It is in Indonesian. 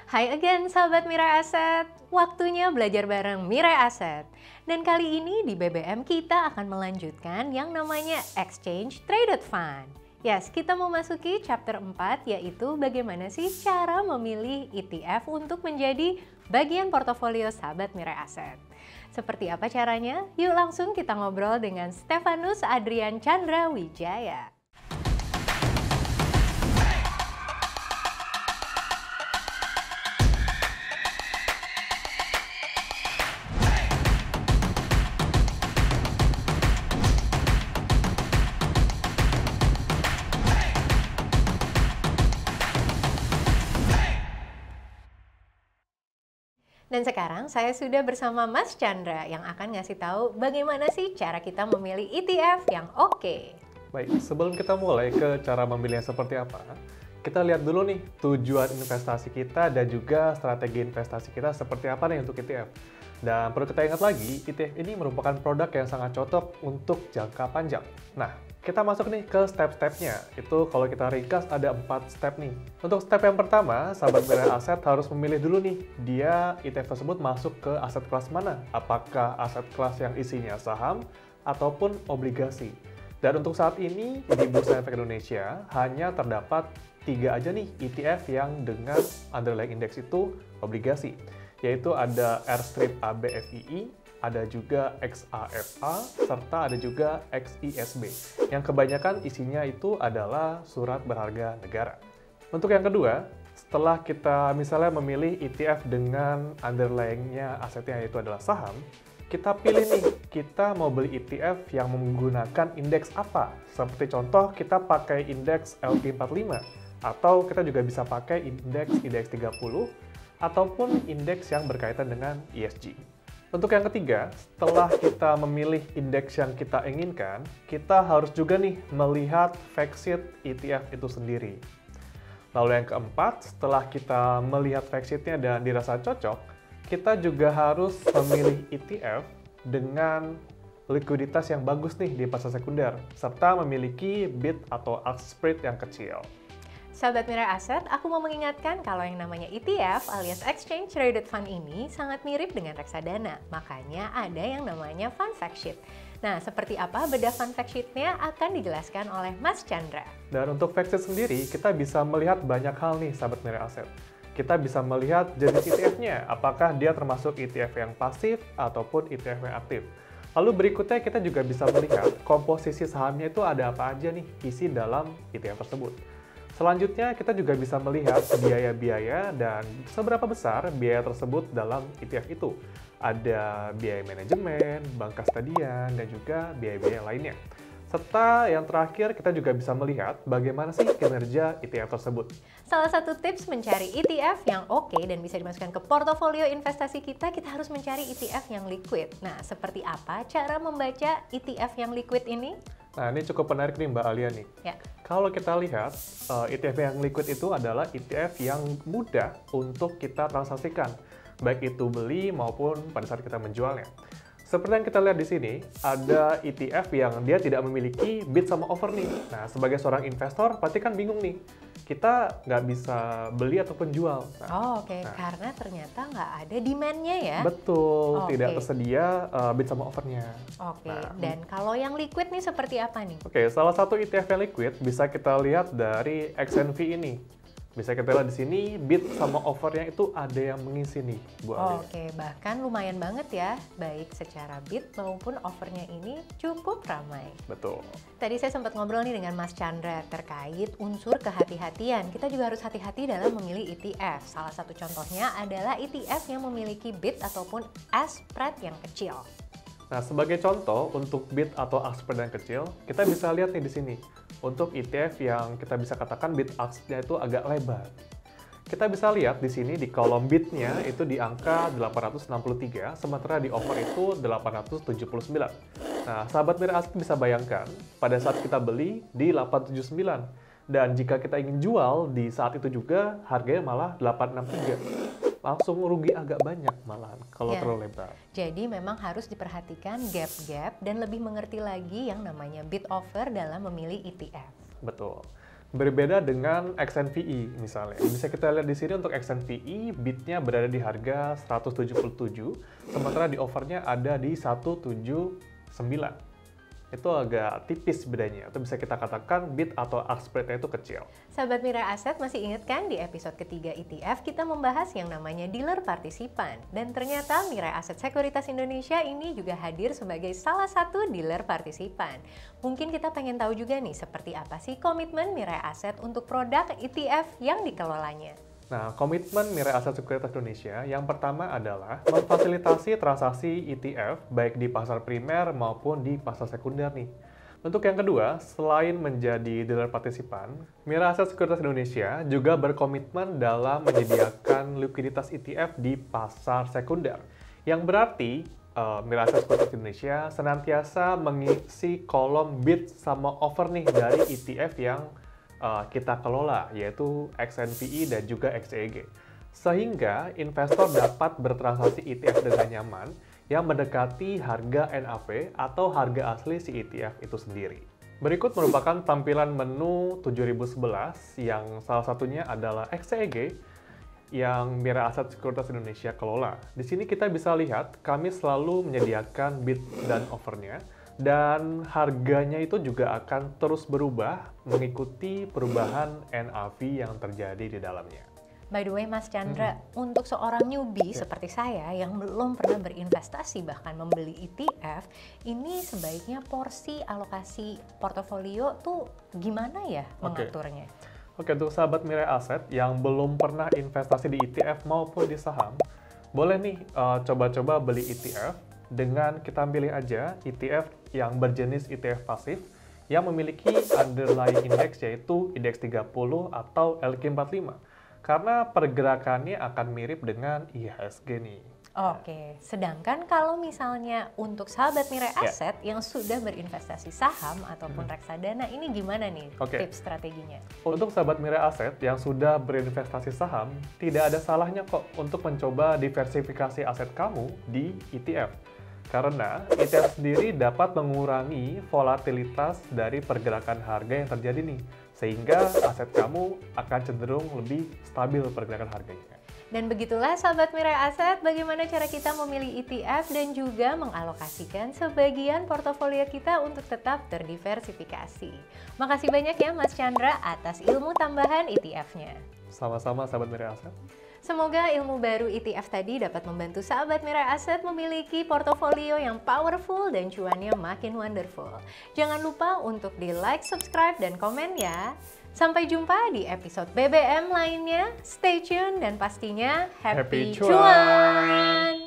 Hai again sahabat Mirai Aset, waktunya belajar bareng Mirai Aset. Dan kali ini di BBM kita akan melanjutkan yang namanya Exchange Traded Fund. Yes, kita memasuki chapter 4 yaitu bagaimana sih cara memilih ETF untuk menjadi bagian portofolio sahabat Mirai Aset. Seperti apa caranya? Yuk langsung kita ngobrol dengan Stefanus Adrian Chandra Wijaya. Dan sekarang saya sudah bersama Mas Chandra yang akan ngasih tahu bagaimana sih cara kita memilih ETF yang oke. Baik, sebelum kita mulai ke cara memilihnya seperti apa, kita lihat dulu nih tujuan investasi kita dan juga strategi investasi kita seperti apa nih untuk ETF. Dan perlu kita ingat lagi, ETF ini merupakan produk yang sangat cocok untuk jangka panjang. Nah, kita masuk nih ke step-stepnya. Itu kalau kita ringkas ada 4 step nih. Untuk step yang pertama, sahabat Mirai Aset harus memilih dulu nih, dia ETF tersebut masuk ke aset kelas mana? Apakah aset kelas yang isinya saham ataupun obligasi? Dan untuk saat ini, di Bursa Efek Indonesia hanya terdapat 3 aja nih ETF yang dengan underlying index itu obligasi. Yaitu ada R-ABFII, ada juga XAFA, serta ada juga XISB. Yang kebanyakan isinya itu adalah surat berharga negara. Untuk yang kedua, setelah kita misalnya memilih ETF dengan underlying-nya asetnya yaitu adalah saham, kita pilih nih, kita mau beli ETF yang menggunakan indeks apa. Seperti contoh, kita pakai indeks LQ45, atau kita juga bisa pakai indeks IDX 30, ataupun indeks yang berkaitan dengan ESG. Untuk yang ketiga, setelah kita memilih indeks yang kita inginkan, kita harus juga nih melihat fact sheet ETF itu sendiri. Lalu yang keempat, setelah kita melihat fact sheet-nya dan dirasa cocok, kita juga harus memilih ETF dengan likuiditas yang bagus nih di pasar sekunder, serta memiliki bid atau ask spread yang kecil. Sahabat Mirai Aset, aku mau mengingatkan kalau yang namanya ETF alias Exchange Traded Fund ini sangat mirip dengan reksadana. Makanya ada yang namanya Fund Fact Sheet. Nah, seperti apa bedah Fund Fact Sheet-nya akan dijelaskan oleh Mas Chandra. Dan untuk fact sheet sendiri, kita bisa melihat banyak hal nih, sahabat Mirai Aset. Kita bisa melihat jenis ETF-nya, apakah dia termasuk ETF yang pasif ataupun ETF yang aktif. Lalu berikutnya kita juga bisa melihat komposisi sahamnya itu ada apa aja nih isi dalam ETF tersebut. Selanjutnya kita juga bisa melihat biaya-biaya dan seberapa besar biaya tersebut dalam ETF itu. Ada biaya manajemen, bank kastadian, dan juga biaya-biaya lainnya. Serta yang terakhir kita juga bisa melihat bagaimana sih kinerja ETF tersebut. Salah satu tips mencari ETF yang oke dan bisa dimasukkan ke portofolio investasi kita harus mencari ETF yang liquid. Nah, seperti apa cara membaca ETF yang liquid ini? Nah, ini cukup menarik nih Mbak Alia nih. Ya. Kalau kita lihat, ETF yang liquid itu adalah ETF yang mudah untuk kita transaksikan. Baik itu beli maupun pada saat kita menjualnya. Seperti yang kita lihat di sini, ada ETF yang dia tidak memiliki bid sama offer nih. Nah, sebagai seorang investor, pasti kan bingung nih. Kita nggak bisa beli ataupun jual. Nah, Oke. Karena ternyata nggak ada demand-nya ya? Betul, Oke. tidak tersedia bid sama offernya. Oke, Nah, dan kalau yang liquid nih seperti apa nih? Oke, salah satu ETF yang liquid bisa kita lihat dari XNV ini. Bisa kita lihat di sini bid sama offernya itu ada yang mengisi nih, Bu Alia. Oke, bahkan lumayan banget ya, baik secara bid maupun offernya ini cukup ramai. Betul. Tadi saya sempat ngobrol nih dengan Mas Chandra terkait unsur kehati-hatian. Kita juga harus hati-hati dalam memilih ETF. Salah satu contohnya adalah ETF yang memiliki bid ataupun ask spread yang kecil. Nah, sebagai contoh untuk bid atau ask spread yang kecil, kita bisa lihat nih di sini. Untuk ETF yang kita bisa katakan bid ask-nya itu agak lebar. Kita bisa lihat di sini di kolom bid-nya itu di angka 863, sementara di offer itu 879. Nah, sahabat Mirai Aset bisa bayangkan pada saat kita beli di 879. Dan jika kita ingin jual di saat itu juga harganya malah 863. Langsung rugi agak banyak malahan kalau Ya. terlalu lebar. Jadi memang harus diperhatikan gap-gap dan lebih mengerti lagi yang namanya bid offer dalam memilih ETF. Betul. Berbeda dengan XNVI misalnya. Bisa kita lihat di sini untuk XNVI, bidnya berada di harga 177, sementara di offernya ada di 179. Itu agak tipis bedanya, atau bisa kita katakan bid atau ask spread-nya itu kecil. Sahabat Mirai Aset masih ingat kan di episode ketiga ETF kita membahas yang namanya dealer partisipan. Dan ternyata Mirai Aset Sekuritas Indonesia ini juga hadir sebagai salah satu dealer partisipan. Mungkin kita pengen tahu juga nih seperti apa sih komitmen Mirai Aset untuk produk ETF yang dikelolanya. Nah, komitmen Mirai Aset Sekuritas Indonesia yang pertama adalah memfasilitasi transaksi ETF baik di pasar primer maupun di pasar sekunder nih. Untuk yang kedua, selain menjadi dealer partisipan, Mirai Aset Sekuritas Indonesia juga berkomitmen dalam menyediakan likuiditas ETF di pasar sekunder. Yang berarti, Mirai Aset Sekuritas Indonesia senantiasa mengisi kolom bid sama offer nih dari ETF yang kita kelola, yaitu XNVI dan juga XEG. Sehingga investor dapat bertransaksi ETF dengan nyaman yang mendekati harga NAV atau harga asli si ETF itu sendiri. Berikut merupakan tampilan menu 7011 yang salah satunya adalah XEG yang Mirai Aset Sekuritas Indonesia kelola. Di sini kita bisa lihat kami selalu menyediakan bid dan offernya, dan harganya itu juga akan terus berubah mengikuti perubahan NAV yang terjadi di dalamnya. By the way Mas Chandra, untuk seorang newbie seperti saya yang belum pernah berinvestasi bahkan membeli ETF, ini sebaiknya porsi alokasi portofolio tuh gimana ya mengaturnya? Oke, untuk sahabat Mirai Aset yang belum pernah investasi di ETF maupun di saham, boleh nih coba-coba beli ETF dengan kita pilih aja ETF yang berjenis ETF pasif yang memiliki underlying index yaitu indeks 30 atau LQ45 karena pergerakannya akan mirip dengan IHSG nih. Oke, sedangkan kalau misalnya untuk sahabat Mirai Aset yang sudah berinvestasi saham ataupun reksadana, ini gimana nih tips strateginya? Untuk sahabat Mirai Aset yang sudah berinvestasi saham, tidak ada salahnya kok untuk mencoba diversifikasi aset kamu di ETF. Karena ETF sendiri dapat mengurangi volatilitas dari pergerakan harga yang terjadi nih, sehingga aset kamu akan cenderung lebih stabil pergerakan harganya. Dan begitulah sahabat Mirai Aset, bagaimana cara kita memilih ETF dan juga mengalokasikan sebagian portofolio kita untuk tetap terdiversifikasi. Makasih banyak ya Mas Chandra atas ilmu tambahan ETF-nya. Sama-sama sahabat Mirai Aset. Semoga ilmu baru ETF tadi dapat membantu sahabat Mirai Aset memiliki portofolio yang powerful dan cuannya makin wonderful. Jangan lupa untuk di like, subscribe, dan komen ya. Sampai jumpa di episode BBM lainnya. Stay tune dan pastinya happy cuan!